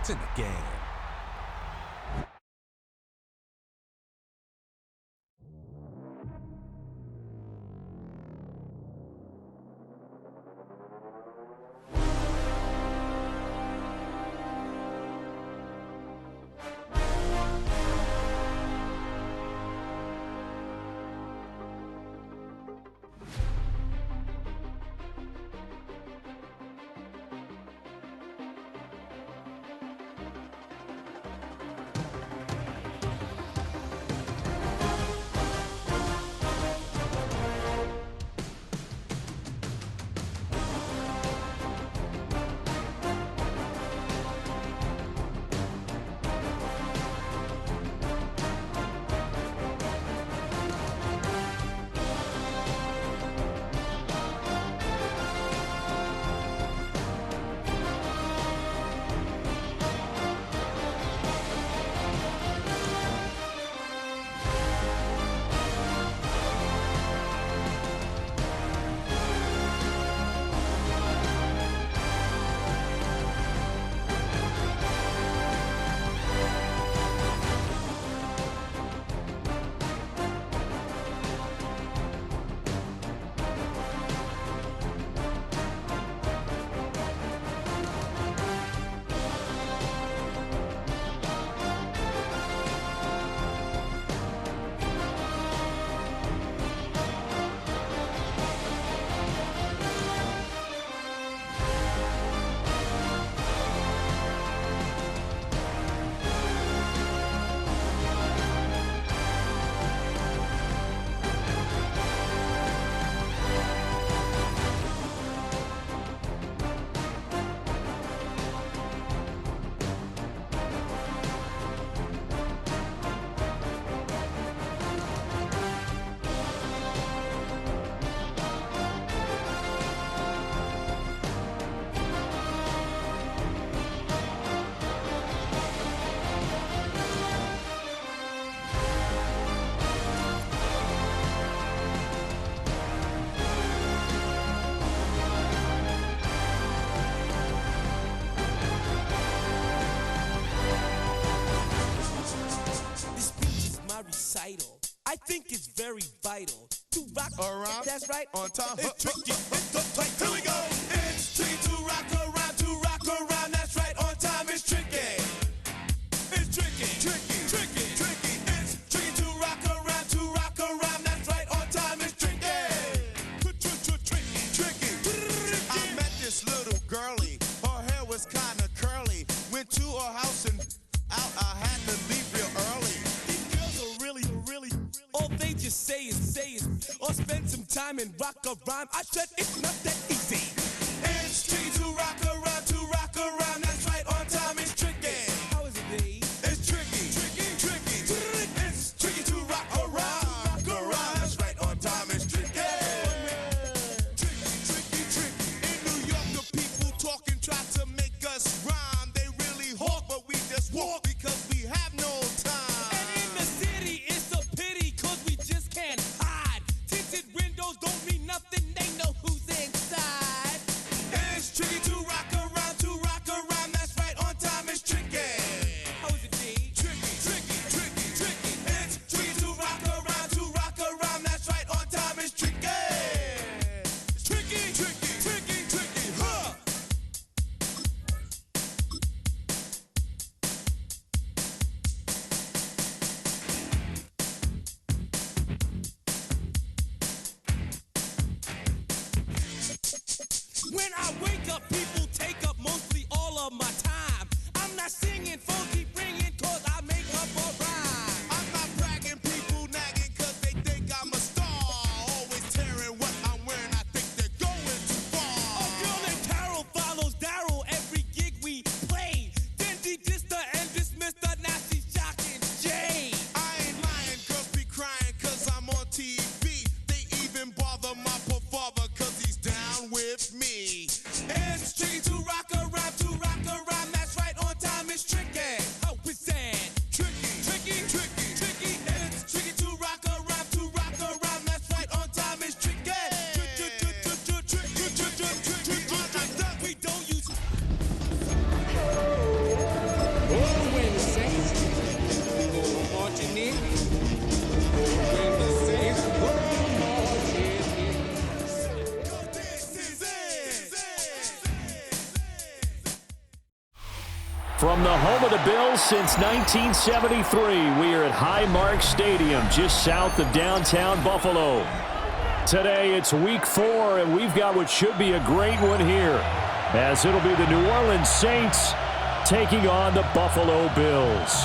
points in the game. I think it's very vital to rock around. That's right. On time. It's tricky. It's the tight. Here we go. It's tricky to rock around. That's right. On time. It's tricky. It's tricky. Tricky. It's tricky to rock around. That's right. On time. It's tricky. Tricky. I met this little girlie. Her hair was kind of curly. Went to her house and out. I had to leave real early. All they just say is, or spend some time and rock a rhyme. I said it's not that easy. It's tricky to rock around. That's right, on time it's tricky. How is it, Dave? It's tricky. It's tricky to rock around. That's right, on time it's tricky. Tricky. In New York, the people talking try to make us rhyme. They really hawk, but we just walk because we have no time. And in the city, it's a pity, cause we just can't hide. Tinted windows don't mean nothing, they know who's inside. From the home of the Bills since 1973, we are at Highmark Stadium, just south of downtown Buffalo. Today, it's week 4, and we've got what should be a great one here, as it'll be the New Orleans Saints taking on the Buffalo Bills.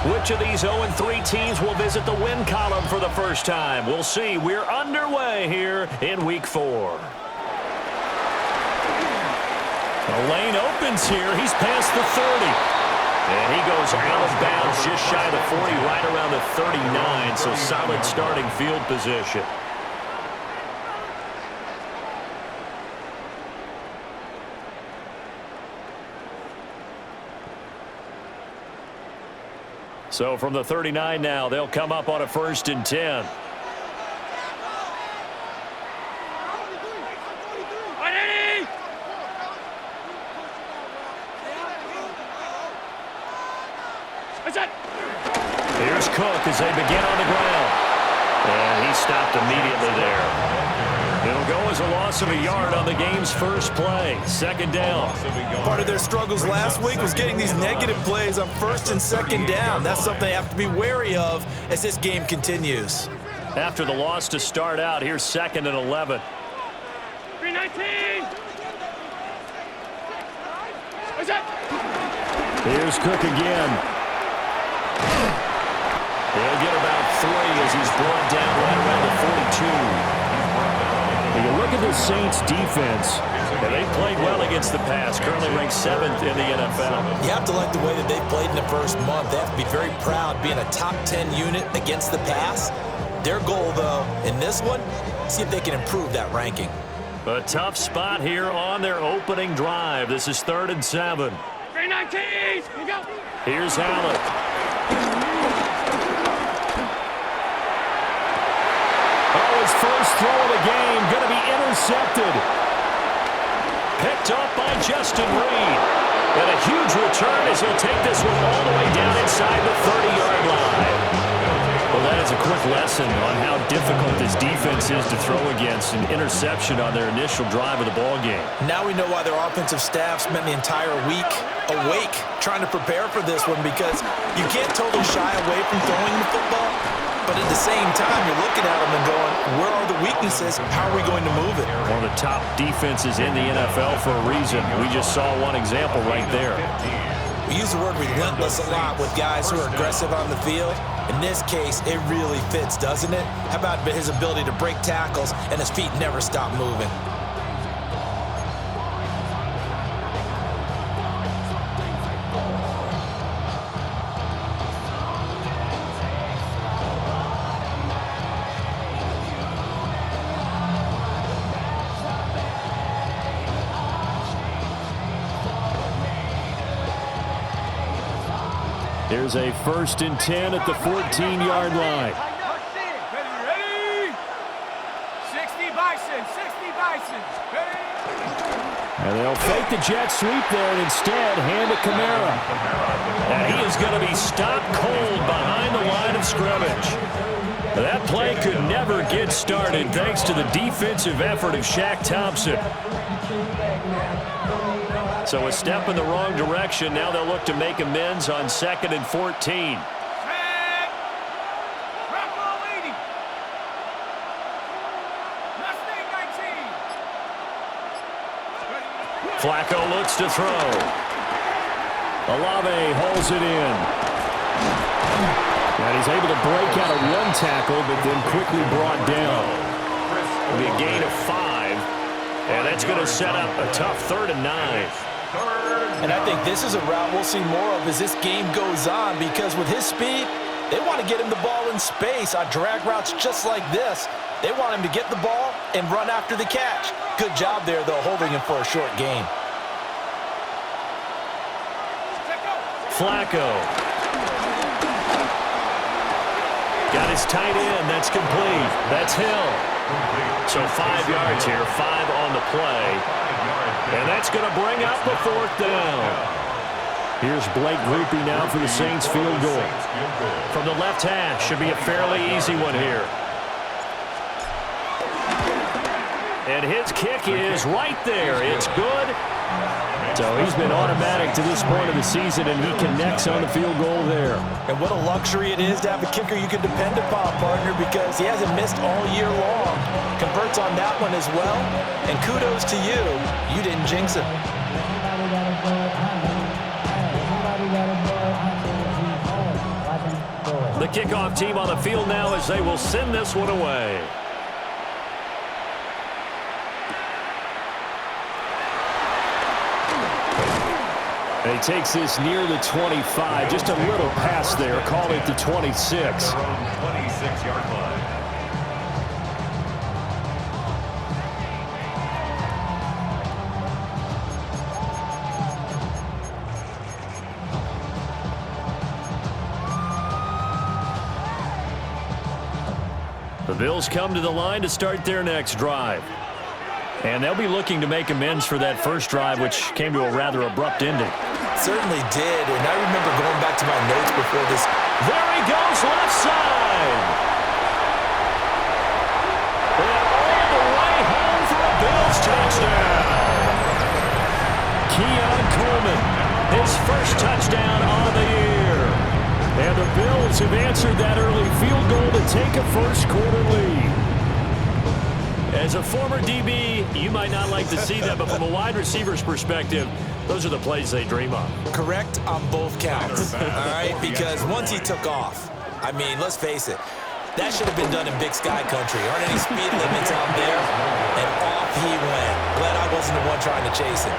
Which of these 0-3 teams will visit the win column for the first time? We'll see. We're underway here in week 4. The lane opens here. He's past the 30. And he goes out of bounds just shy of the 40, right around the 39. So solid starting field position. So from the 39 now, they'll come up on a 1st and 10. Here's Cook as they begin on the ground. And he stopped immediately there. It'll go as a loss of a yard on the game's first play. 2nd down. Part of their struggles last week was getting these negative plays on 1st and 2nd down. That's something they have to be wary of as this game continues. After the loss to start out, here's 2nd and 11. 319. What's that? Here's Cook again. He'll get about 3 as he's brought down right around the 42. When you look at the Saints defense, and they played well against the pass, currently ranked 7th in the NFL. You have to like the way that they've played in the first month. They have to be very proud being a top 10 unit against the pass. Their goal, though, in this one, see if they can improve that ranking. A tough spot here on their opening drive. This is 3rd and 7. 319. Here you go. Here's Allen. His first throw of the game going to be intercepted. Picked up by Justin Reed. And a huge return as he'll take this one all the way down inside the 30-yard line. Well, that is a quick lesson on how difficult this defense is to throw against. An interception on their initial drive of the ball game. Now we know why their offensive staff spent the entire week awake trying to prepare for this one, because you can't totally shy away from throwing the football. But at the same time, you're looking at them and going, where are the weaknesses? How are we going to move it? One of the top defenses in the NFL for a reason. We just saw one example right there. We use the word relentless a lot with guys who are aggressive on the field. In this case, it really fits, doesn't it? How about his ability to break tackles and his feet never stop moving? Here's a 1st and 10 at the 14-yard line. Ready? 60 Bison. 60 Bison. Ready? And they'll fake the jet sweep there and instead hand it Kamara. And he is going to be stopped cold behind the line of scrimmage. That play could never get started thanks to the defensive effort of Shaq Thompson. So a step in the wrong direction. Now they'll look to make amends on 2nd and 14. Flacco looks to throw. Olave holds it in. And he's able to break out of one tackle, but then quickly brought down. It'll be a gain of 5. And that's going to set up a tough 3rd and 9. And I think this is a route we'll see more of as this game goes on, because with his speed, they want to get him the ball in space on drag routes just like this. They want him to get the ball and run after the catch. Good job there, though, holding him for a short gain. Flacco. Got his tight end. That's complete. That's Hill. So 5 yards here, 5 on the play. And that's going to bring up the 4th down. Here's Blake Grupe now for the Saints field goal. From the left hash, should be a fairly easy one here. And his kick is right there. It's good. So he's been automatic to this point of the season, and he connects on the field goal there. And what a luxury it is to have a kicker you can depend upon, partner, because he hasn't missed all year long. Converts on that one as well. And kudos to you. You didn't jinx him. The kickoff team on the field now as they will send this one away. And he takes this near the 25. Just a little pass there. Call it the 26. Their own 26-yard line. The Bills come to the line to start their next drive. And they'll be looking to make amends for that first drive, which came to a rather abrupt ending. Certainly did, and I remember going back to my notes before this. There he goes, left side. And all the way home for a Bills touchdown. Keon Coleman, his first touchdown on the year. And the Bills have answered that early field goal to take a first-quarter lead. As a former DB, you might not like to see that, but from a wide receiver's perspective, those are the plays they dream of. Correct on both counts, all right? Because once he took off, I mean, let's face it, that should have been done in Big Sky country. Aren't any speed limits out there? And off he went. Glad I wasn't the one trying to chase him.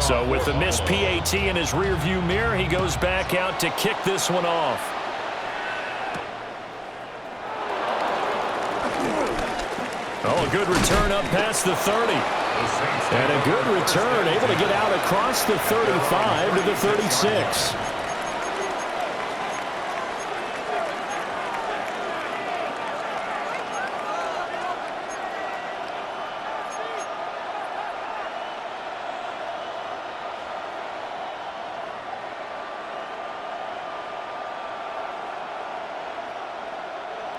So with the missed PAT in his rearview mirror, he goes back out to kick this one off. Oh, a good return up past the 30. And a good return, able to get out across the 35 to the 36.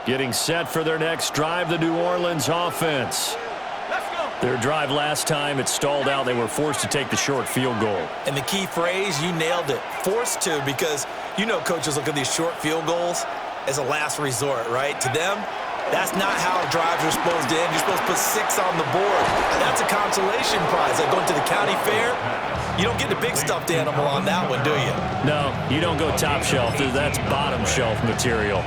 Getting set for their next drive, the New Orleans offense. Their drive last time, it stalled out. They were forced to take the short field goal. And the key phrase, you nailed it, forced to, because you know coaches look at these short field goals as a last resort, right? To them, that's not how drives are supposed to end. You're supposed to put 6 on the board. That's a consolation prize. Like going to the county fair, you don't get the big stuffed animal on that one, do you? No, you don't go top shelf. That's bottom shelf material.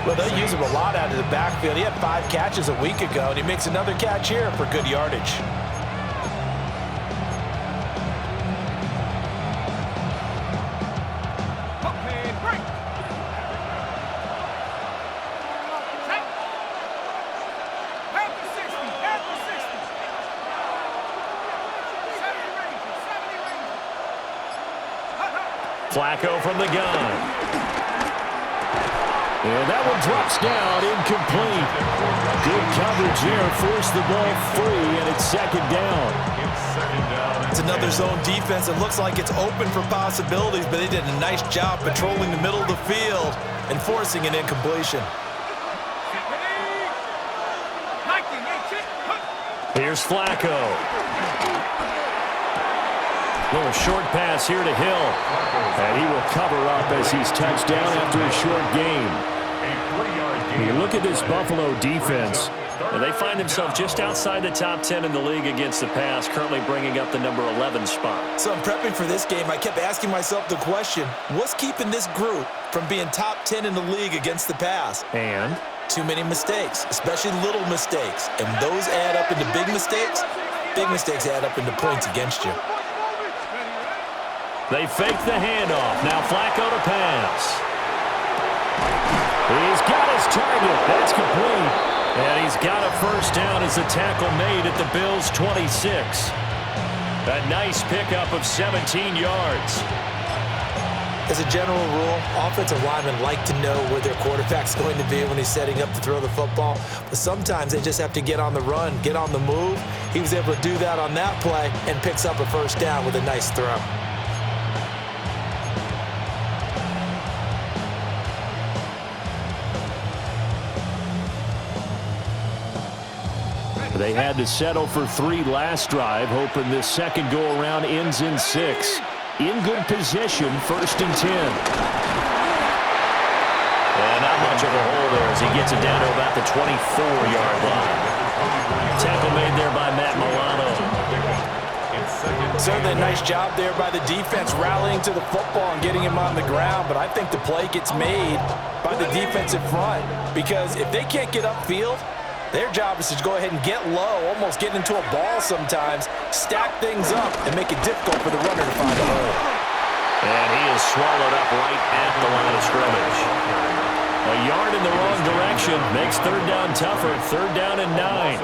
Well, they use him a lot out of the backfield. He had 5 catches a week ago, and he makes another catch here for good yardage. Flacco from the gun. And that one drops down, incomplete. Good coverage there, forced the ball free, and it's second down. It's another zone defense. It looks like it's open for possibilities, but they did a nice job patrolling the middle of the field and forcing an incompletion. Here's Flacco. Little short pass here to Hill. And he will cover up as he's touched down after a short game. You look at this Buffalo defense, and they find themselves just outside the top 10 in the league against the pass, currently bringing up the number 11 spot. So in prepping for this game, I kept asking myself the question, what's keeping this group from being top 10 in the league against the pass? And? Too many mistakes, especially little mistakes. And those add up into big mistakes. Big mistakes add up into points against you. They fake the handoff. Now Flacco to pass. He's got his target. That's complete. And he's got a first down as the tackle made at the Bills' 26. A nice pickup of 17 yards. As a general rule, offensive linemen like to know where their quarterback's going to be when he's setting up to throw the football. But sometimes they just have to get on the run, get on the move. He was able to do that on that play and picks up a first down with a nice throw. They had to settle for 3 last drive, hoping this second go-around ends in 6. In good position, 1st and 10. And not much of a hole there as he gets it down to about the 24-yard line. Tackle made there by Matt Milano. Certainly a nice job there by the defense rallying to the football and getting him on the ground, but I think the play gets made by the defensive front because if they can't get upfield, their job is to go ahead and get low, almost get into a ball sometimes, stack things up, and make it difficult for the runner to find a hole. And he is swallowed up right at the line of scrimmage. A yard in the wrong direction makes 3rd down tougher, 3rd down and 9.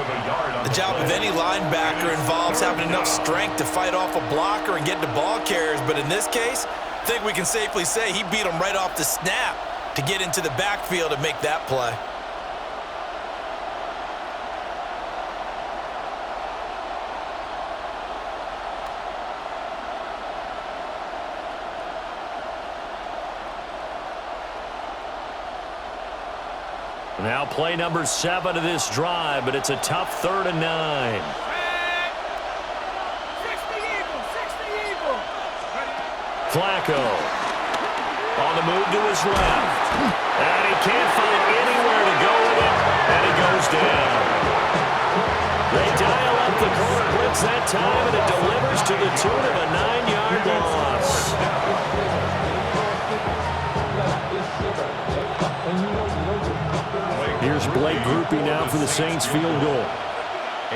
The job of any linebacker involves having enough strength to fight off a blocker and get to ball carriers, but in this case, I think we can safely say he beat him right off the snap to get into the backfield and make that play. Now play number 7 of this drive, but it's a tough 3rd and 9. 60 Eagle. Flacco on the move to his left. And he can't find anywhere to go with it, and he goes down. They dial up the corner blitz that time, and it delivers to the tune of a 9-yard loss. Here's Blake Groupie now for the Saints field goal.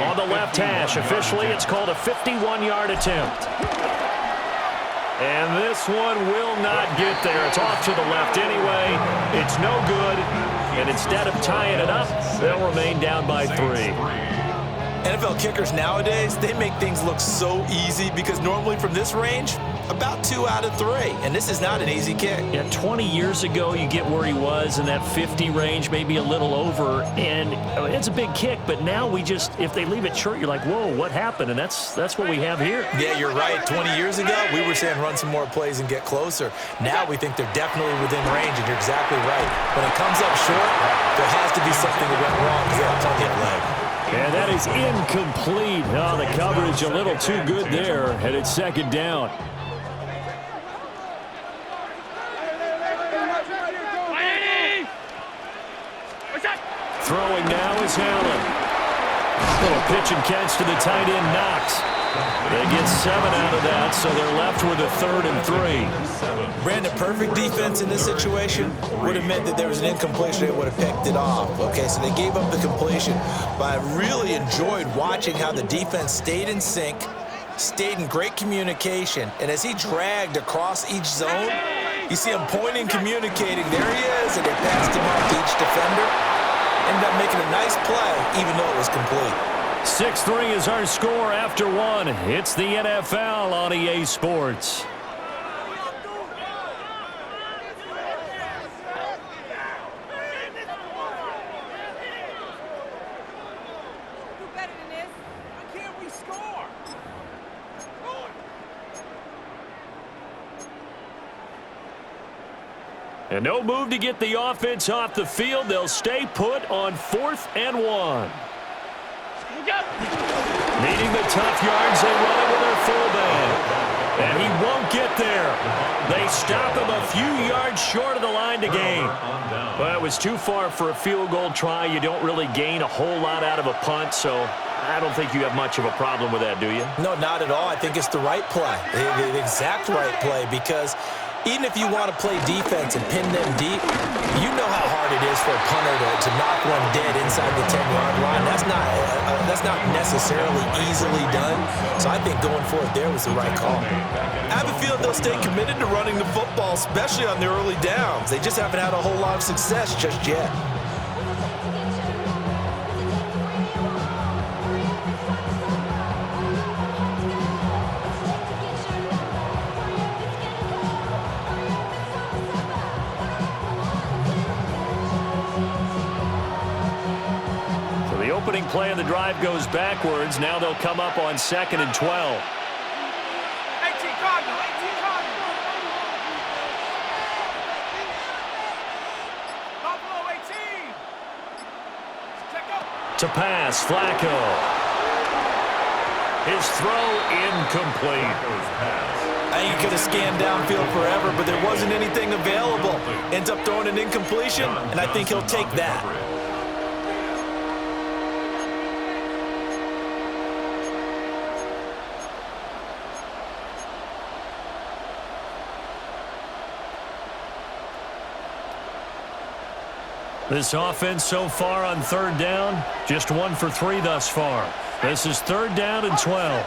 On the left hash, officially it's called a 51-yard attempt. And this one will not get there. It's off to the left anyway. It's no good. And instead of tying it up, they'll remain down by 3. NFL kickers nowadays, they make things look so easy because normally from this range, about 2 out of 3. And this is not an easy kick. Yeah, 20 years ago, you get where he was in that 50 range, maybe a little over, and it's a big kick. But now we just, if they leave it short, you're like, whoa, what happened? And that's what we have here. Yeah, you're right. 20 years ago, we were saying run some more plays and get closer. Now we think they're definitely within range, and you're exactly right. When it comes up short, there has to be something that went wrong because they have plenty of leg. And that is incomplete. Oh, the coverage a little too good there, and it's 2nd down. Throwing now is Allen. Little pitch and catch to the tight end, Knox. They get 7 out of that, so they're left with a 3rd and 3. Brandon, perfect defense in this situation would have meant that there was an incompletion. They would have picked it off. Okay, so they gave up the completion. But I really enjoyed watching how the defense stayed in sync, stayed in great communication, and as he dragged across each zone, you see him pointing, communicating. There he is, and they passed him off to each defender. Ended up making a nice play, even though it was complete. 6-3 is our score after 1. It's the NFL on EA Sports. And no move to get the offense off the field. They'll stay put on 4th and 1. Needing the tough yards, they run it with their fullback. And he won't get there. They stop him a few yards short of the line to gain. Well, it was too far for a field goal try. You don't really gain a whole lot out of a punt, so I don't think you have much of a problem with that, do you? No, not at all. I think it's the right play, the exact right play, because even if you want to play defense and pin them deep, you know how hard it is for a punter to knock one dead inside the 10-yard line. That's not necessarily easily done. So I think going for it there was the right call. I have a feeling they'll stay committed to running the football, especially on their early downs. They just haven't had a whole lot of success just yet. play of the drive goes backwards. Now they'll come up on 2nd and 12. 18 Cardinal, 18 Cardinal. Buffalo 18. Check out. To pass, Flacco. His throw incomplete. He could have scanned downfield forever, but there wasn't anything available. Ends up throwing an incompletion, and I think he'll take that. This offense so far on 3rd down, just 1 for 3 thus far. This is 3rd down and 12.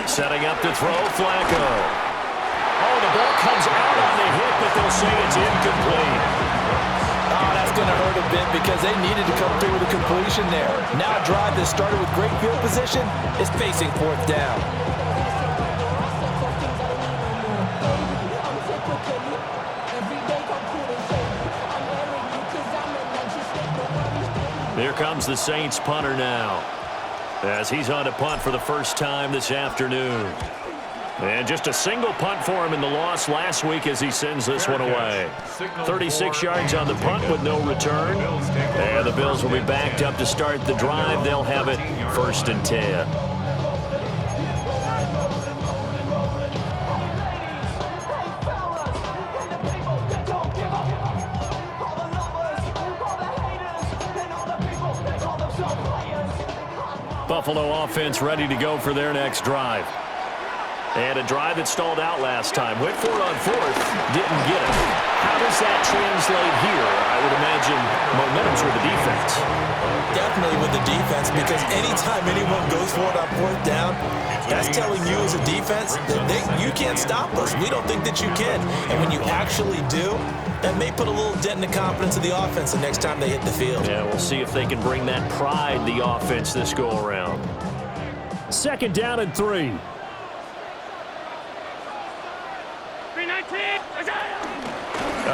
Setting up to throw, Flacco. Oh, the ball comes out on the hit, but they'll say it's incomplete. Oh, that's going to hurt a bit because they needed to come through with a completion there. Now a drive that started with great field position is facing 4th down. Here comes the Saints punter now, as he's on to punt for the first time this afternoon. And just a single punt for him in the loss last week as he sends this one away. 36 yards on the punt with no return. And the Bills will be backed up to start the drive. They'll have it 1st and 10. Buffalo offense ready to go for their next drive. And a drive that stalled out last time. Went for it on 4th, didn't get it. How does that translate here? I would imagine momentum's with the defense. Definitely with the defense, because anytime anyone goes for it on 4th down, that's telling you as a defense that you can't stop us. We don't think that you can. And when you actually do, that may put a little dent in the confidence of the offense the next time they hit the field. Yeah, we'll see if they can bring that pride, the offense, this go-around. 2nd down and 3. 319.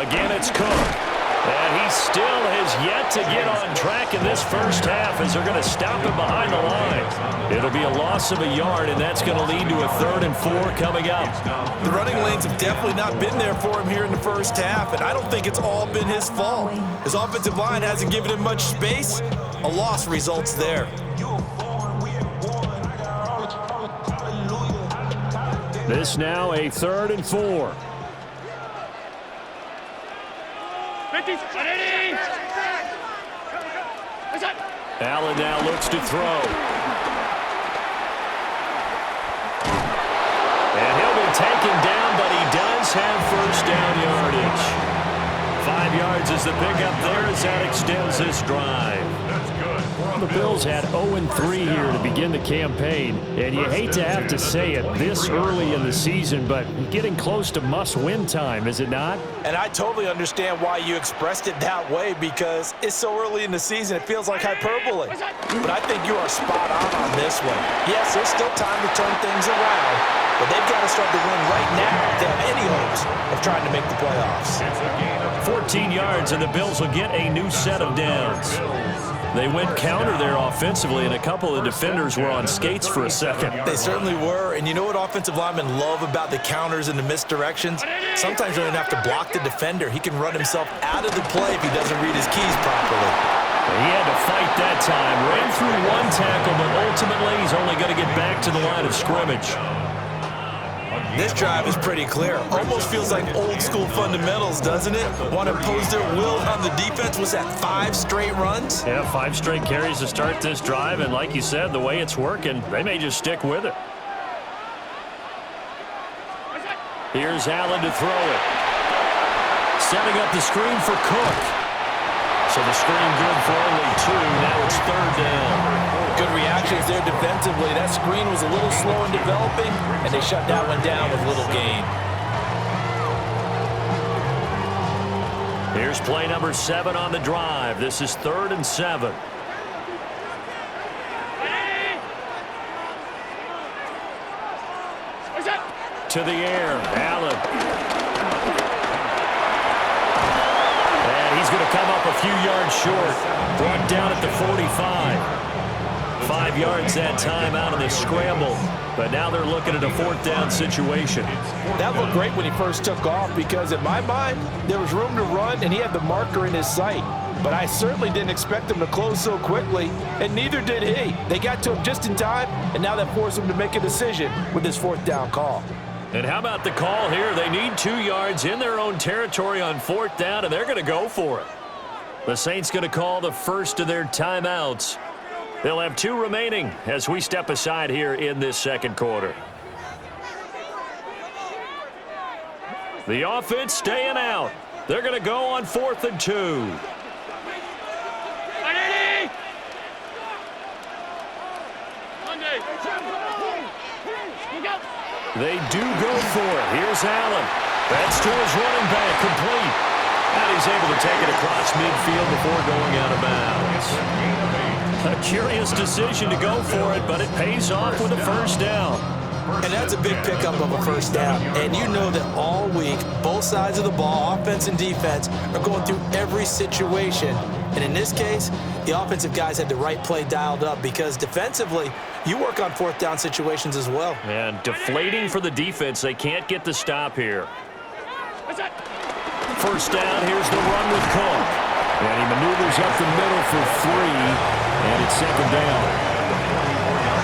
Again, it's Cook. And he still has yet to get on track in this first half as they're going to stop him behind the line. It'll be a loss of a yard, and that's going to lead to a 3rd and 4 coming up. The running lanes have definitely not been there for him here in the first half, and I don't think it's all been his fault. His offensive line hasn't given him much space. A loss results there. This now a 3rd and 4. 50. Allen now looks to throw. And he'll be taken down, but he does have 1st down yardage. 5 yards is the pickup there as that extends this drive. The Bills had 0-3 here to begin the campaign, and you hate to have to say it this early in the season, but getting close to must-win time, is it not? And I totally understand why you expressed it that way, because it's so early in the season, it feels like hyperbole. But I think you are spot on this one. Yes, there's still time to turn things around, but they've got to start to win right now if they have any hopes of trying to make the playoffs. 14 yards, and the Bills will get a new set of downs. They went counter there offensively, and a couple of defenders were on skates for a second. They certainly were, and you know what offensive linemen love about the counters and the misdirections? Sometimes you don't even have to block the defender. He can run himself out of the play if he doesn't read his keys properly. He had to fight that time. Ran through one tackle, but ultimately he's only going to get back to the line of scrimmage. This drive is pretty clear. Almost feels like old school fundamentals, doesn't it? Want to impose their will on the defense. Was that 5 straight runs? Yeah, 5 straight carries to start this drive, and like you said, the way it's working, they may just stick with it. Here's Allen to throw it. Setting up the screen for Cook. So the screen good for only 2. Now it's 3rd down. Good reactions there defensively. That screen was a little slow in developing, and they shut that one down with little gain. Here's play number 7 on the drive. This is 3rd and 7. To the air, Allen. And he's going to come up a few yards short. Brought down at the 45. 5 yards that time out of the scramble. But now they're looking at a 4th down situation. That looked great when he first took off because in my mind, there was room to run and he had the marker in his sight. But I certainly didn't expect him to close so quickly, and neither did he. They got to him just in time, and now that forced him to make a decision with his 4th down call. And how about the call here? They need 2 yards in their own territory on 4th down, and they're going to go for it. The Saints going to call the first of their timeouts. They'll have 2 remaining as we step aside here in this second quarter. The offense staying out. They're going to go on 4th and 2. They do go for it. Here's Allen. That's to his running back, complete. And he's able to take it across midfield before going out of bounds. A curious decision to go for it, but it pays off with a first down. And that's a big pickup of a first down. And you know that all week, both sides of the ball, offense and defense, are going through every situation. And in this case, the offensive guys had the right play dialed up because defensively, you work on 4th down situations as well. And deflating for the defense. They can't get the stop here. First down, here's the run with Cook. And he maneuvers up the middle for 3, and it's 2nd down.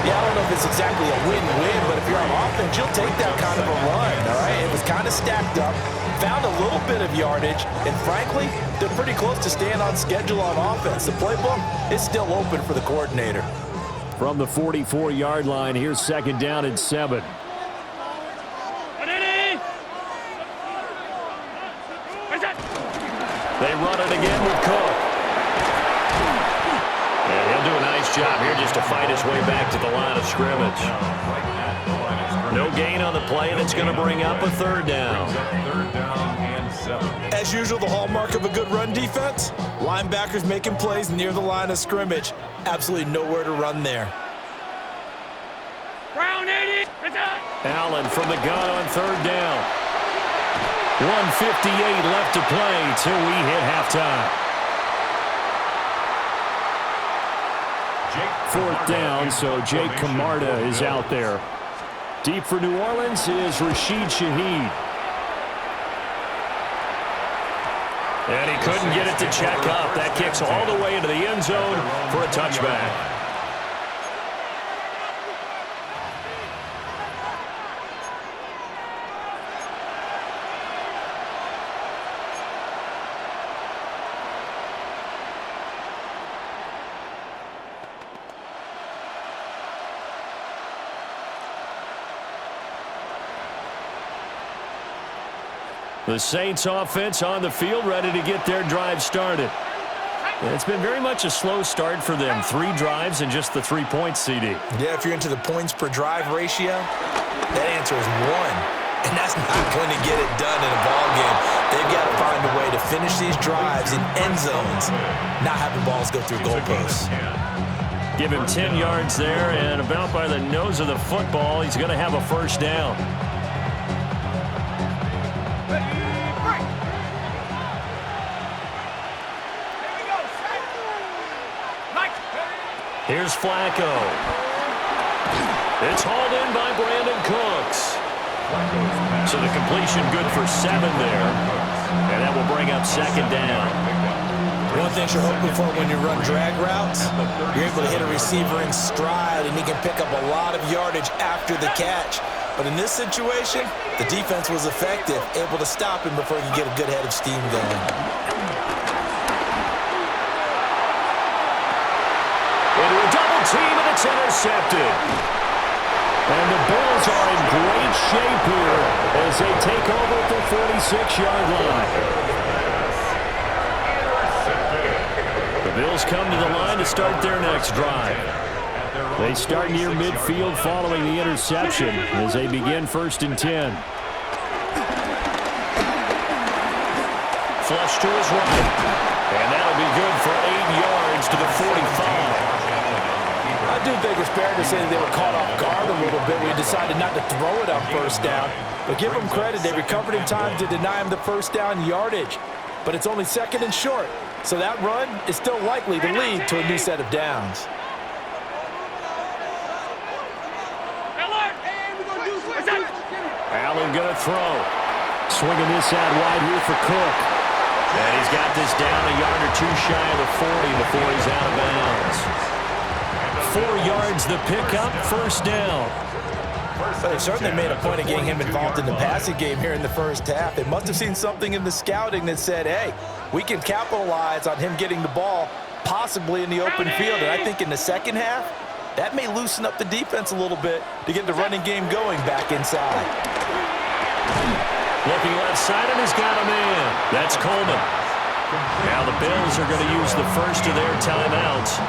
Yeah, I don't know if it's exactly a win-win, but if you're on offense, you'll take that kind of a run, all right? It was kind of stacked up, found a little bit of yardage, and frankly, they're pretty close to staying on schedule on offense. The playbook is still open for the coordinator. From the 44-yard line, here's 2nd down and 7. They run it again with Cook. And he'll do a nice job here just to fight his way back to the line of scrimmage. No gain on the play. That's going to bring up a 3rd down. As usual, the hallmark of a good run defense, linebackers making plays near the line of scrimmage. Absolutely nowhere to run there. Allen from the gun on 3rd down. 1:58 left to play till we hit halftime. 4th down, so Jake Camarda is out there. Deep for New Orleans is Rashid Shaheed. And he couldn't get it to check up. That kicks all the way into the end zone for a touchback. The Saints offense on the field, ready to get their drive started. It's been very much a slow start for them. 3 drives and just the 3 points, CD. Yeah, if you're into the points per drive ratio, that answer is 1. And that's not going to get it done in a ball game. They've got to find a way to finish these drives in end zones, not having balls go through goalposts. Give him 10 yards there, and about by the nose of the football, he's going to have a first down. Here's Flacco. It's hauled in by Brandon Cooks. So the completion good for 7 there. And that will bring up 2nd down. One of the things you're hoping for when you run drag routes, you're able to hit a receiver in stride, and he can pick up a lot of yardage after the catch. But in this situation, the defense was effective, able to stop him before he could get a good head of steam going. Into a double team, and it's intercepted. And the Bills are in great shape here as they take over at the 46-yard line. The Bills come to the line to start their next drive. They start near midfield following the interception as they begin 1st and 10. Flush to his right. And that'll be good for 8 yards to the 45. I do think it's fair to say that they were caught off guard a little bit. We decided not to throw it on 1st down. But give them credit. They recovered in time to deny him the 1st down yardage. but it's only 2nd and short. So that run is still likely to lead to a new set of downs. Allen going to throw. Swinging this out wide here for Cook. And he's got this down a yard or 2 shy of the 40 before he's out of bounds. 4 yards the pickup, 1st down. But they certainly made a point of getting him involved in the passing game here in the 1st half. They must have seen something in the scouting that said, hey, we can capitalize on him getting the ball possibly in the open field. And I think in the 2nd half, that may loosen up the defense a little bit to get the running game going back inside. Looking left side, and he's got a man. That's Coleman. Now the Bills are going to use the first of their timeouts,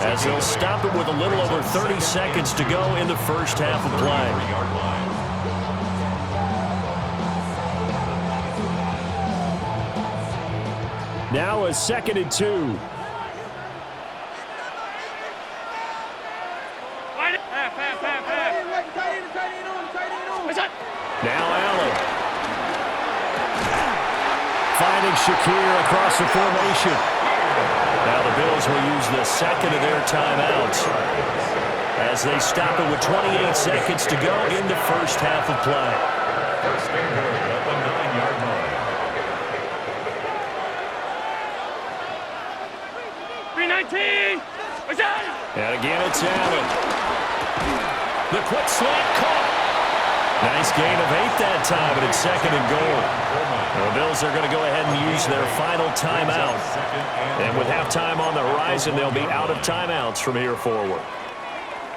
as they'll stop it with a little over 30 seconds to go in the 1st half of play. Now a 2nd and 2. Now Allen. Finding Shakir across the formation. Now the Bills will use the 2nd of their timeouts as they stop it with 28 seconds to go in the 1st half of play. 1st and goal at the 9-yard line. 319. And again it's Allen. The quick slant caught. Nice gain of 8 that time, but it's 2nd and goal. The Bills are going to go ahead and use their final timeout. And with halftime on the horizon, they'll be out of timeouts from here forward.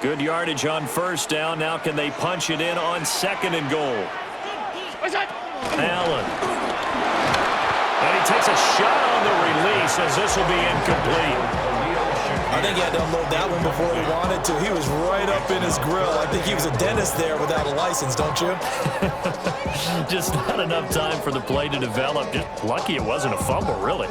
Good yardage on 1st down. Now can they punch it in on 2nd and goal? Allen. And he takes a shot on the release as this will be incomplete. I think he had to unload that one before he wanted to. He was right up in his grill. I think he was a dentist there without a license, don't you? Just not enough time for the play to develop. Just lucky it wasn't a fumble, really.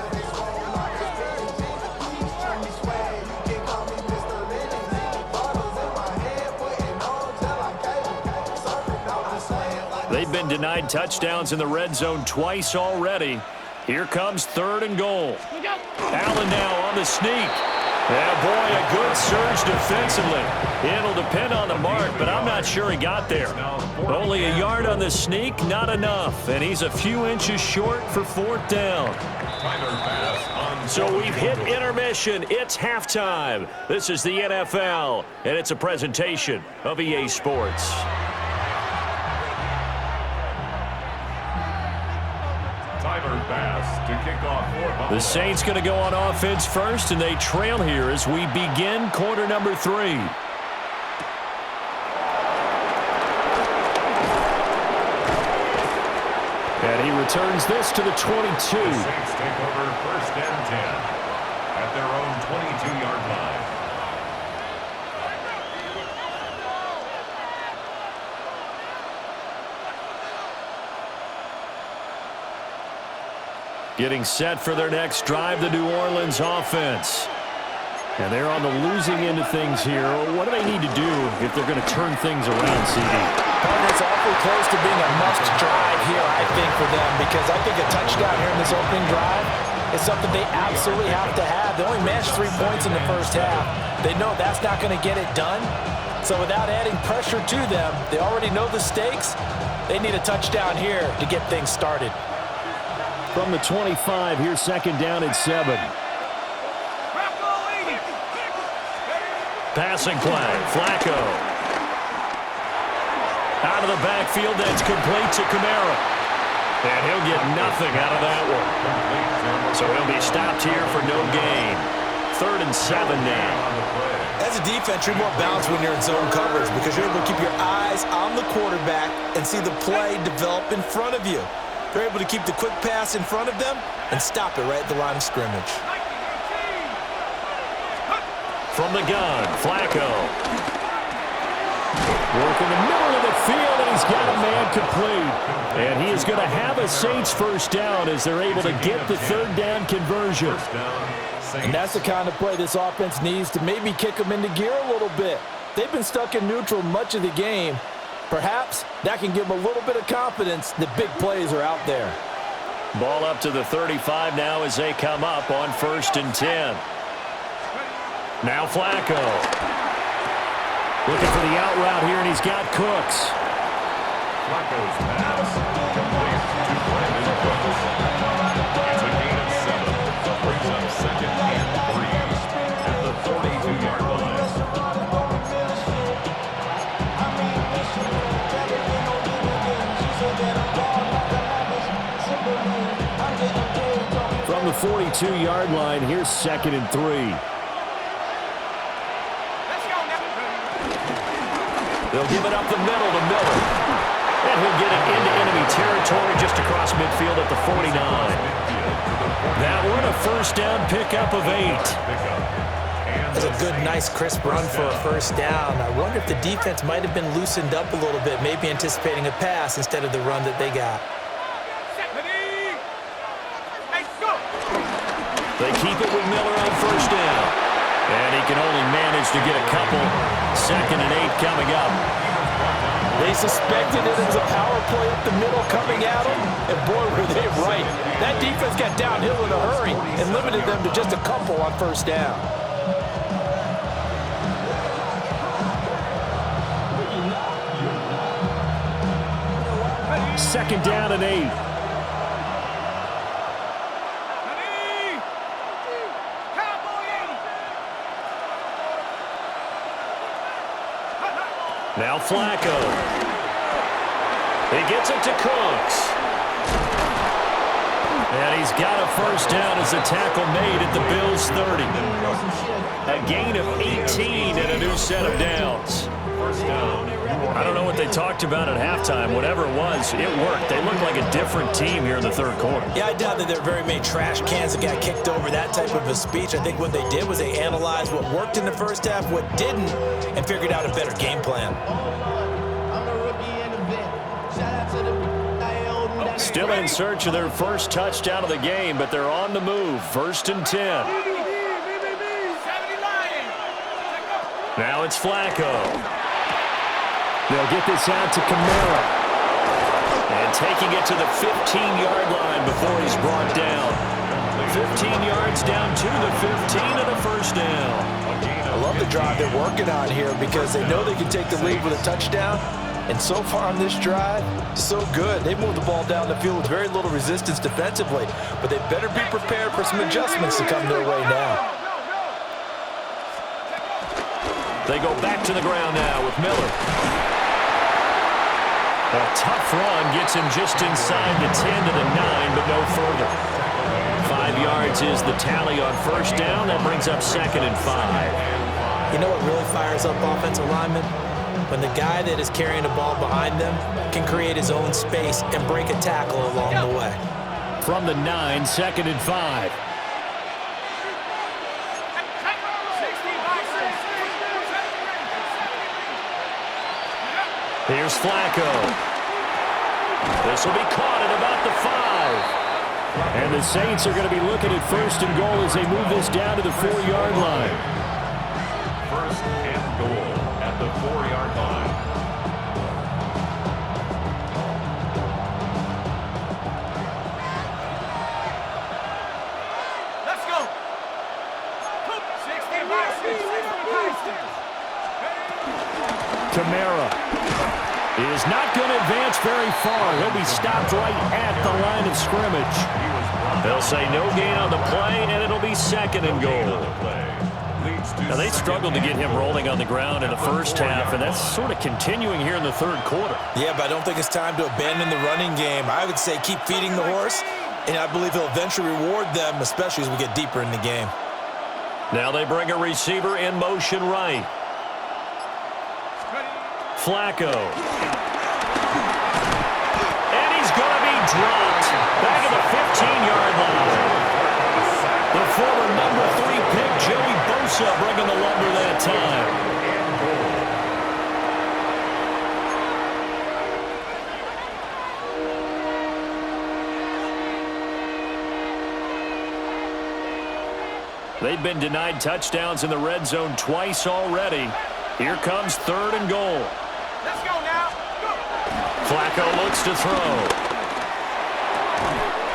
They've been denied touchdowns in the red zone twice already. Here comes 3rd and goal. Allen now on the sneak. Yeah, boy, a good surge defensively. It'll depend on the mark, but I'm not sure he got there. Only a yard on the sneak, not enough. And he's a few inches short for 4th down. So we've hit intermission. It's halftime. This is the NFL, and it's a presentation of EA Sports. The Saints going to go on offense first, and they trail here as we begin quarter number 3. And he returns this to the 22. The Saints take over 1st and 10 at their own 22-yard line. Getting set for their next drive, the New Orleans offense. And they're on the losing end of things here. What do they need to do if they're going to turn things around, CD? It's awfully close to being a must drive here, I think, for them, because I think a touchdown here in this opening drive is something they absolutely have to have. They only managed 3 points in the 1st half. They know that's not going to get it done. So without adding pressure to them, they already know the stakes. They need a touchdown here to get things started. From the 25, here's 2nd down and 7. Passing play, Flacco. Out of the backfield, that's complete to Kamara. And he'll get nothing out of that one. So he'll be stopped here for no gain. 3rd and 7 now. As a defense, you're more balanced when you're in zone coverage because you're able to keep your eyes on the quarterback and see the play develop in front of you. They're able to keep the quick pass in front of them and stop it right at the line of scrimmage. From the gun, Flacco. Working the middle of the field, and he's got a man complete. And he is going to have a Saints 1st down as they're able to get the 3rd down conversion. And that's the kind of play this offense needs to maybe kick them into gear a little bit. They've been stuck in neutral much of the game. Perhaps that can give them a little bit of confidence that big plays are out there. Ball up to the 35 now as they come up on 1st and 10. Now Flacco. Looking for the out route here, and he's got Cooks. Flacco's pass complete to Brandon Cooks. It's a gain of 7. Brings up 2nd and 3 at the 42-yard line. From the 42-yard line, here's 2nd and 3. They'll give it up the middle to Miller. And he'll get it into enemy territory just across midfield at the 49. That one a first down pickup of 8. That's a good, nice, crisp run for a first down. I wonder if the defense might have been loosened up a little bit, maybe anticipating a pass instead of the run that they got. They keep it with Miller on first down. And he can only manage to get a couple. 2nd and 8 coming up. They suspected it was a power play up the middle coming at them, and boy, were they right. That defense got downhill in a hurry and limited them to just a couple on first down. Second down and 8. Now Flacco. He gets it to Cooks. And he's got a first down as a tackle made at the Bills' 30. A gain of 18 and a new set of downs. First down. I don't know what they talked about at halftime. Whatever it was, it worked. They looked like a different team here in the 3rd quarter. Yeah, I doubt that there were very many trash cans that got kicked over, that type of a speech. I think what they did was they analyzed what worked in the first half, what didn't, and figured out a better game plan. Still in search of their first touchdown of the game, but they're on the move. 1st and 10. Now it's Flacco. They'll get this out to Kamara. And taking it to the 15-yard line before he's brought down. 15 yards down to the 15 and a first down. I love the drive they're working on here because they know they can take the lead with a touchdown. And so far on this drive, so good. They moved the ball down the field with very little resistance defensively, but they better be prepared for some adjustments to come their way now. They go back to the ground now with Miller. A tough run gets him just inside the 10 to the 9, but no further. 5 yards is the tally on first down. That brings up 2nd and 5. You know what really fires up offensive linemen? When the guy that is carrying the ball behind them can create his own space and break a tackle along the way. From the 9, 2nd and 5. Here's Flacco. This will be caught at about the 5. And the Saints are going to be looking at 1st and goal as they move this down to the 4-yard line. 1st and goal at the 4-yard line. Let's go. 60 Kamara is not going to advance very far. He'll be stopped right at the line of scrimmage. They'll say no gain on the play, and it'll be 2nd and goal. Now, they struggled to get him rolling on the ground in the first half, and that's sort of continuing here in the 3rd quarter. Yeah, but I don't think it's time to abandon the running game. I would say keep feeding the horse, and I believe he'll eventually reward them, especially as we get deeper in the game. Now they bring a receiver in motion right. Flacco. And he's going to be dropped back at the 15-yard line. The former number 3 pick, Joey Bosa, bringing the lumber that time. They've been denied touchdowns in the red zone twice already. Here comes 3rd and goal. Let's go now. Go. Flacco looks to throw.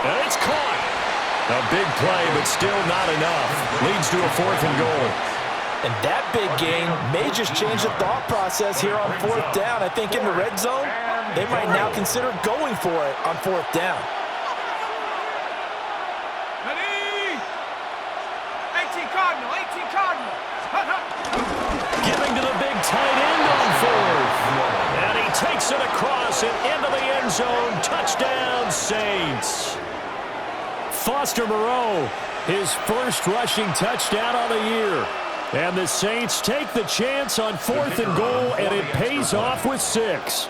And it's caught. A big play, but still not enough. Leads to a 4th and goal. And that big gain may just change the thought process here on 4th down. I think in the red zone, they might now consider going for it on 4th down. Ready? 18 Cardinal, 18 Cardinal. Giving to the big tight end on 4th. And he takes it across and into the end zone. Touchdown, Saints. Foster Moreau, his first rushing touchdown on the year. And the Saints take the chance on 4th and goal, and it pays off with 6.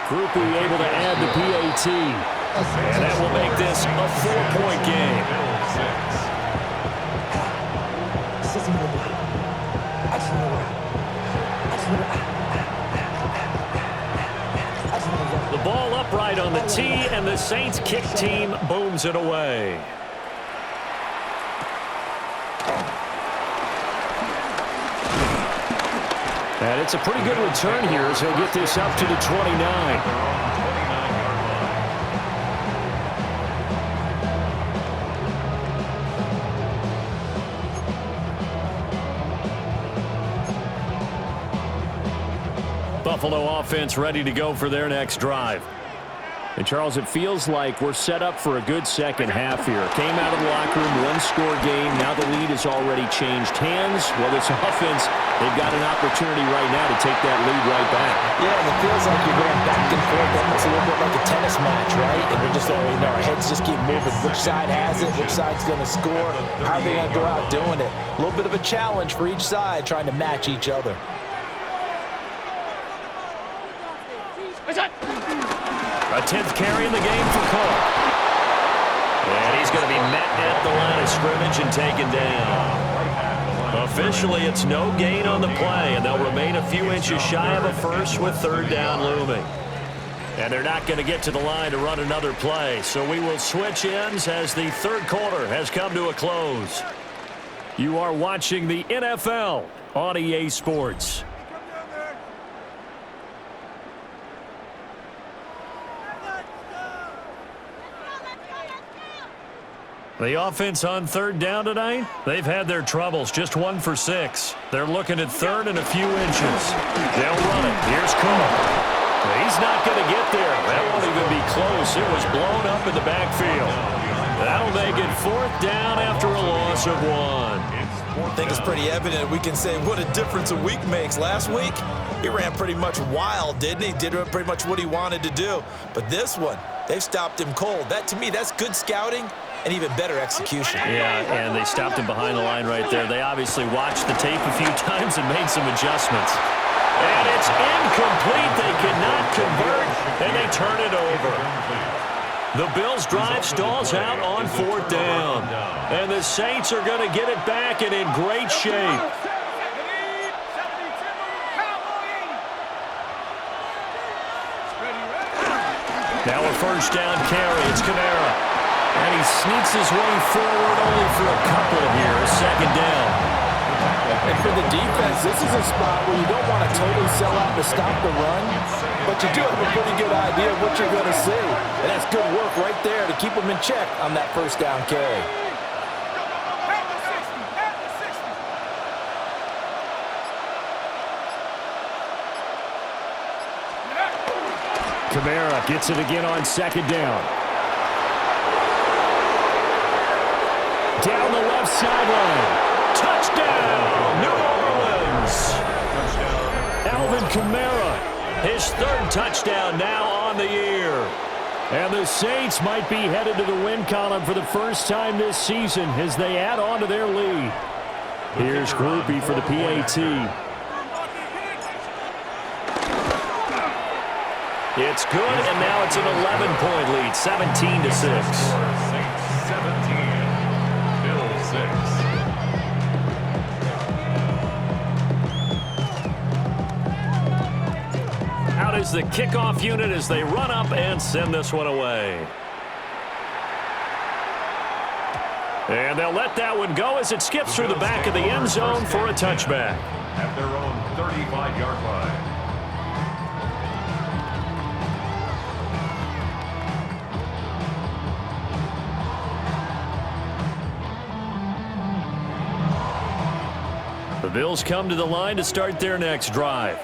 Groupie able to add the PAT. And that will make this a 4-point game. The ball upright on the tee, and the Saints kick team booms it away. And it's a pretty good return here as he'll get this up to the 29. Buffalo offense ready to go for their next drive. And, Charles, it feels like we're set up for a good second half here. Came out of the locker room, one-score game. Now the lead has already changed hands. Well, this offense, they've got an opportunity right now to take that lead right back. Yeah, and it feels like you're going back and forth. Almost a little bit like a tennis match, right? And we're just, our heads just keep moving. Which side has it? Which side's going to score? How are they going to go out doing it? A little bit of a challenge for each side, trying to match each other. A 10th carry in the game for Cole. And he's going to be met at the line of scrimmage and taken down. Officially, it's no gain on the play, and they'll remain a few inches shy of a first with 3rd down looming. And they're not going to get to the line to run another play, so we will switch ends as the 3rd quarter has come to a close. You are watching the NFL on EA Sports. The offense on 3rd down tonight, they've had their troubles, just 1 for 6. They're looking at 3rd and a few inches. They'll run it. Here's Cole. He's not going to get there. That won't even be close. It was blown up in the backfield. That'll make it 4th down after a loss of 1. I think it's pretty evident we can say what a difference a week makes. Last week, he ran pretty much wild, didn't he? Did pretty much what he wanted to do. But this one, they've stopped him cold. That, to me, that's good scouting and even better execution. Yeah, and they stopped him behind the line right there. They obviously watched the tape a few times and made some adjustments. And it's incomplete. They cannot convert, and they turn it over. The Bills' drive stalls out on 4th down. And the Saints are going to get it back and in great shape. Now a 1st down carry. It's Kamara. And he sneaks his way forward only for a couple here. 2nd down. And for the defense, this is a spot where you don't want to totally sell out to stop the run, but you do have a pretty good idea of what you're going to see. And that's good work right there to keep them in check on that 1st down carry. Kamara gets it again on 2nd down. Down the left sideline. Touchdown, New Orleans. Alvin Kamara, his 3rd touchdown now on the year. And the Saints might be headed to the win column for the first time this season as they add on to their lead. Here's Groupie for the PAT. It's good, and now it's an 11-point lead, 17-6. 17, Bills 6. Out is the kickoff unit as they run up and send this one away. And they'll let that one go as it skips through the back of the end zone for a touchback. At their own 35-yard line. The Bills come to the line to start their next drive.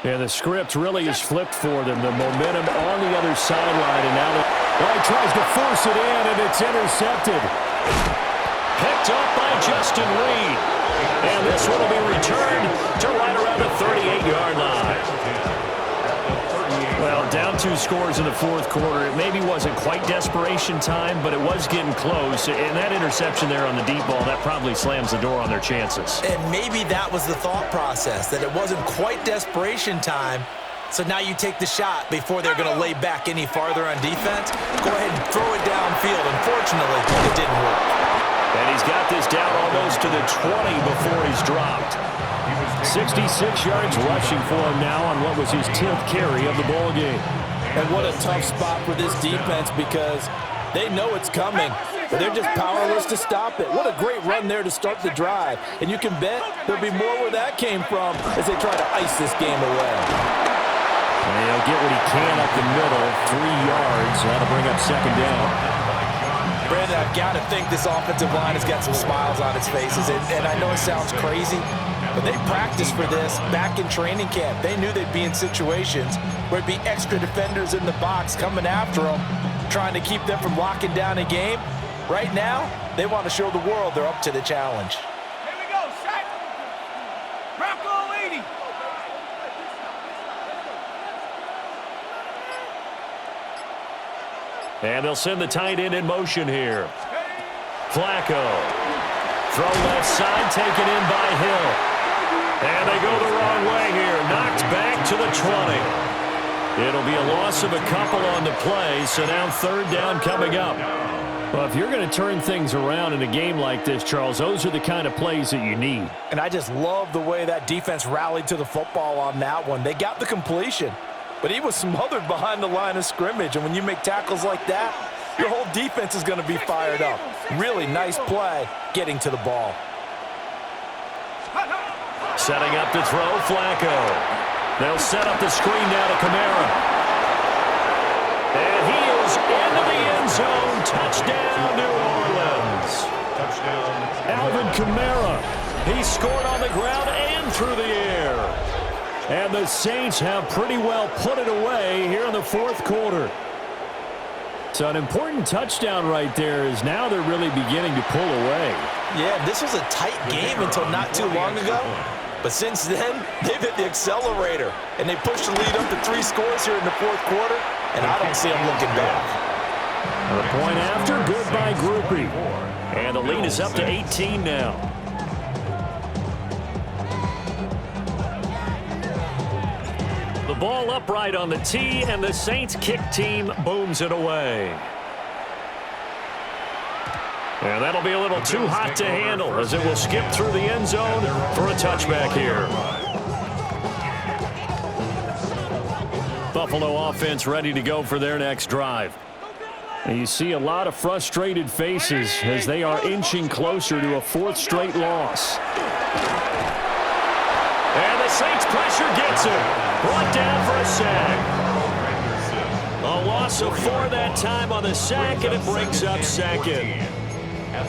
And the script really is flipped for them. The momentum on the other sideline. And now he tries to force it in, and it's intercepted. Picked up by Justin Reed. And this one will be returned to right around the 38-yard line. Well, down 2 scores in the fourth quarter. It maybe wasn't quite desperation time, but it was getting close. And that interception there on the deep ball, that probably slams the door on their chances. And maybe that was the thought process, that it wasn't quite desperation time. So now you take the shot before they're going to lay back any farther on defense. Go ahead and throw it downfield. Unfortunately, it didn't work. And he's got this down almost to the 20 before he's dropped. 66 yards rushing for him now on what was his 10th carry of the ball game. And what a tough spot for this defense, because they know it's coming, but they're just powerless to stop it. What a great run there to start the drive. And you can bet there'll be more where that came from as they try to ice this game away. And he'll get what he can up the middle, 3 yards. That'll bring up second down. Brandon, I've got to think this offensive line has got some smiles on its faces. And I know it sounds crazy, but they practiced for this back in training camp. They knew they'd be in situations where it'd be extra defenders in the box coming after them, trying to keep them from locking down a game. Right now, they want to show the world they're up to the challenge. Here we go, set. Bronco 80. And they'll send the tight end in motion here. Flacco. Throw left side, taken in by Hill. And they go the wrong way here. Knocked back to the 20. It'll be a loss of a couple on the play, so now third down coming up. Well, if you're going to turn things around in a game like this, Charles, those are the kind of plays that you need. And I just love the way that defense rallied to the football on that one. They got the completion, but he was smothered behind the line of scrimmage. And when you make tackles like that, your whole defense is going to be fired up. Really nice play getting to the ball. Setting up to throw, Flacco. They'll set up the screen now to Kamara. And he is into the end zone. Touchdown, New Orleans. Touchdown. Alvin Kamara. He scored on the ground and through the air. And the Saints have pretty well put it away here in the fourth quarter. So an important touchdown right there, is now they're really beginning to pull away. Yeah, this was a tight game until not too long ago. But since then, they've hit the accelerator. And they pushed the lead up to 3 scores here in the fourth quarter. And I don't see them looking back. The point after, good by Groupie. And the lead is up to 18 now. The ball upright on the tee, and the Saints kick team booms it away. And that'll be a little too hot to handle as it will skip through the end zone for a touchback here. Buffalo offense ready to go for their next drive. And you see a lot of frustrated faces as they are inching closer to a 4th straight loss. And the Saints pressure gets him. Brought down for a sack. A loss of 4 that time on the sack, and it brings up second.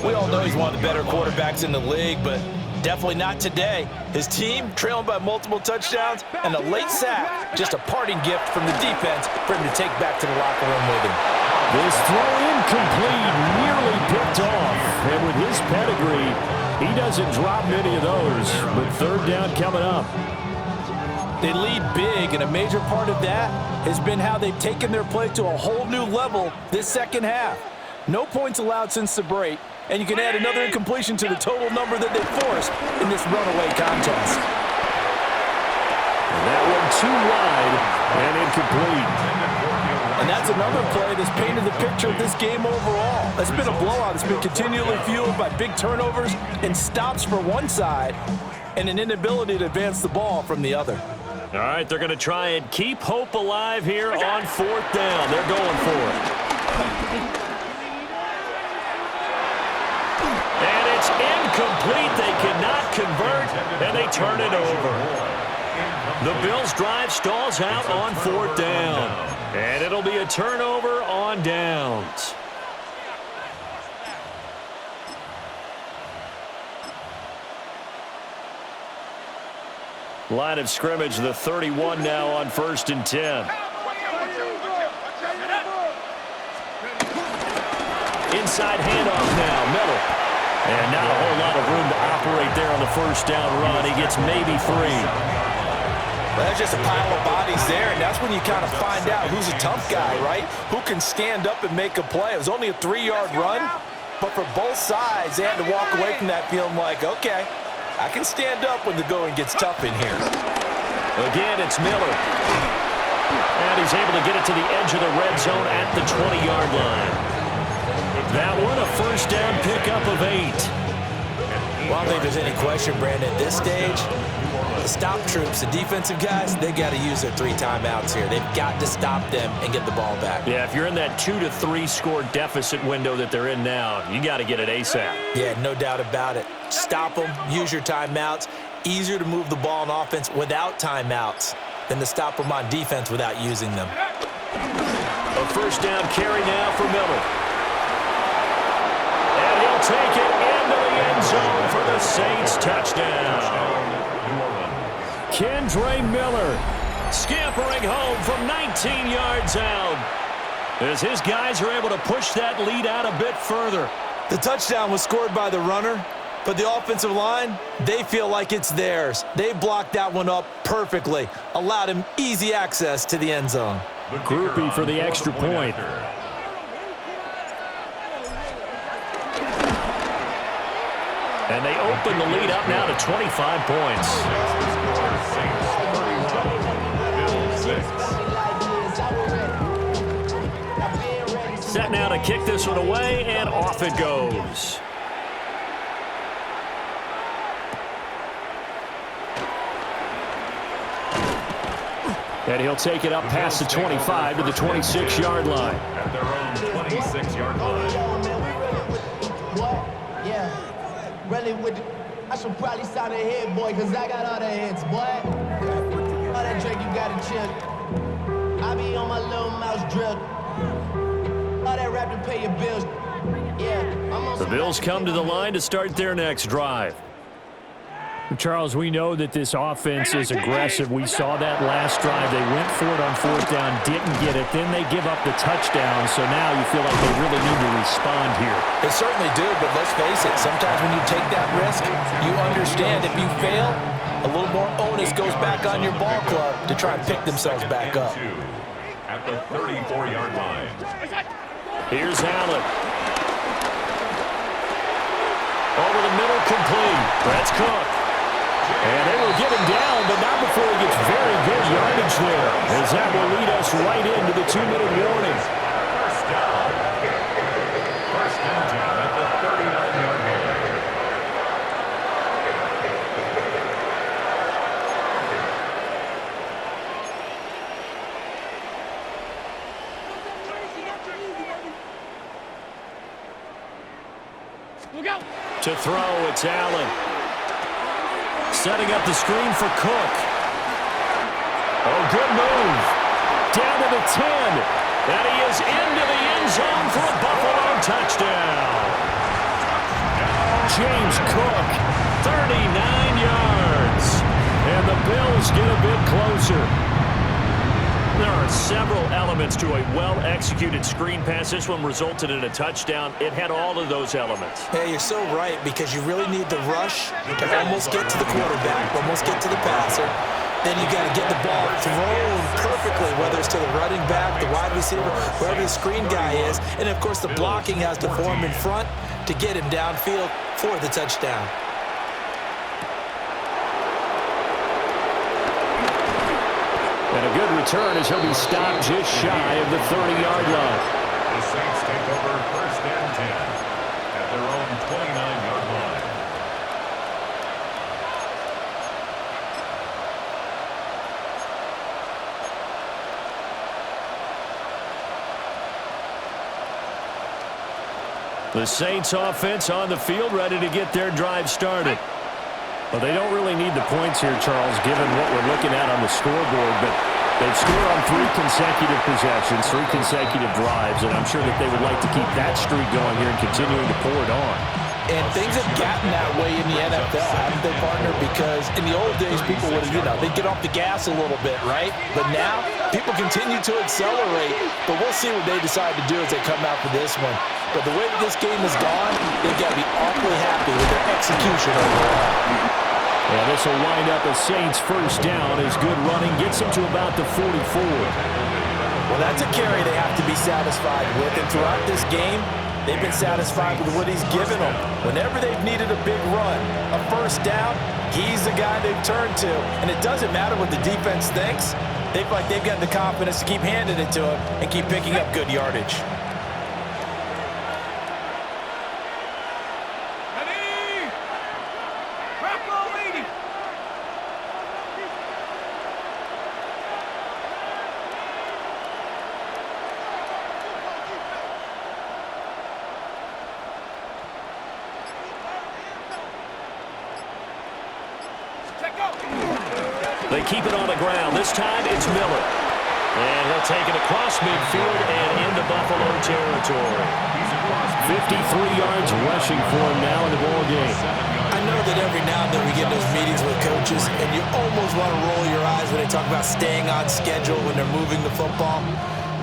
We all know he's one of the better quarterbacks in the league, but definitely not today. His team trailing by multiple touchdowns, and a late sack, just a parting gift from the defense for him to take back to the locker room with him. This throw incomplete, nearly picked off. And with his pedigree, he doesn't drop many of those. But third down coming up. They lead big, and a major part of that has been how they've taken their play to a whole new level this second half. No points allowed since the break, and you can add another incompletion to the total number that they forced in this runaway contest. And that one too wide and incomplete. And that's another play that's painted the picture of this game overall. It's been a blowout. It's been continually fueled by big turnovers and stops for one side and an inability to advance the ball from the other. All right, they're going to try and keep hope alive here on 4th down. They're going for it. And it's incomplete. They cannot convert, and they turn it over. The Bills' drive stalls out on 4th down. And it'll be a turnover on downs. Line of scrimmage, the 31 now on 1st and 10. Inside handoff now, Miller. And not a whole lot of room to operate there on the first down run. He gets maybe 3. Well, there's just a pile of bodies there, and that's when you kind of find out who's a tough guy, right? Who can stand up and make a play. It was only a 3-yard run, but for both sides, they had to walk away from that feeling like, okay, I can stand up when the going gets tough in here. Again, it's Miller. And he's able to get it to the edge of the red zone at the 20-yard line. That one, a first down pickup of 8. Well, I don't think there's any question, Brandon. At this stage, the stop troops, the defensive guys, they got to use their 3 timeouts here. They've got to stop them and get the ball back. Yeah, if you're in that 2 to 3 score deficit window that they're in now, you got to get it ASAP. Yeah, no doubt about it. Stop them, use your timeouts. Easier to move the ball on offense without timeouts than to stop them on defense without using them. A first down carry now for Miller. And he'll take it into the end zone for the Saints touchdown. Kendre Miller scampering home from 19 yards out as his guys are able to push that lead out a bit further. The touchdown was scored by the runner, but the offensive line, they feel like it's theirs. They blocked that one up perfectly, allowed him easy access to the end zone. Groupie for the extra point. And they open the lead up now to 25 points. Set now to kick this one away, and off it goes. And he'll take it up past the 25 to the 26-yard line. At their own 26-yard line. I should probably sign a head, boy, because I got all the heads, boy. All that drink, you got to chill. I be on my little mouse drill. All that rap to pay your bills. Yeah. The Bills come to the line to start their next drive. Charles, we know that this offense is aggressive. We saw that last drive. They went for it on 4th down, didn't get it. Then they give up the touchdown, so now you feel like they really need to respond here. They certainly do, but let's face it, sometimes when you take that risk, you understand if you fail, a little more onus goes back on your ball club to try and pick themselves back up. At the 34-yard line. Here's Allen. Over the middle, complete. That's Cook. And they will get him down, but not before he gets very good yardage there, as that will lead us right into the 2-minute warning. First down. First and 10 at the 39-yard line. To throw, it's Allen. Setting up the screen for Cook. Oh, good move. Down to the 10. And he is into the end zone for a Buffalo touchdown. James Cook, 39 yards. And the Bills get a bit closer. There are several elements to a well-executed screen pass. This one resulted in a touchdown. It had all of those elements. Yeah, you're so right, because you really need the rush to almost get to the quarterback, almost get to the passer. Then you got to get the ball thrown perfectly, whether it's to the running back, the wide receiver, wherever the screen guy is. And, of course, the blocking has to form in front to get him downfield for the touchdown. And a good return as he'll be stopped just shy of the 30-yard line. The Saints take over first and 10 at their own 29-yard line. The Saints offense on the field, ready to get their drive started. Well, they don't really need the points here, Charles, given what we're looking at on the scoreboard, but they've scored on 3 consecutive possessions, 3 consecutive drives, and I'm sure that they would like to keep that streak going here and continuing to pull it on. And things have gotten that way in the NFL, haven't they, partner? Because in the old days, people would, they'd get off the gas a little bit, right? But now, people continue to accelerate. But we'll see what they decide to do as they come out for this one. But the way that this game has gone, they've got to be awfully happy with their execution overall. Yeah, this will wind up a Saints first down as good running gets them to about the 44. Well, that's a carry they have to be satisfied with. And throughout this game, they've been satisfied with what he's given them. Whenever they've needed a big run, a first down, he's the guy they've turned to. And it doesn't matter what the defense thinks. They feel like they've got the confidence to keep handing it to him and keep picking up good yardage. Ready? Rocco leading. They keep it on the ground. This time it's Miller. And he'll take it across midfield and into Buffalo territory. 53 yards rushing for him now in the ball game. I know that every now and then we get those meetings with coaches, and you almost want to roll your eyes when they talk about staying on schedule when they're moving the football.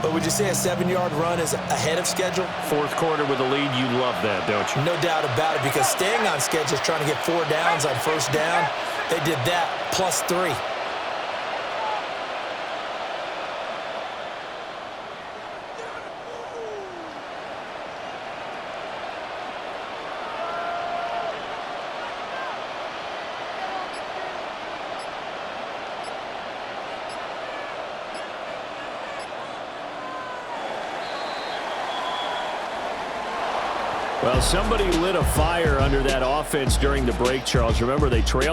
But would you say a 7-yard run is ahead of schedule? Fourth quarter with a lead, you love that, don't you? No doubt about it, because staying on schedule is trying to get 4 downs on first down. They did that plus 3. Well, somebody lit a fire under that offense during the break, Charles. Remember, they trailed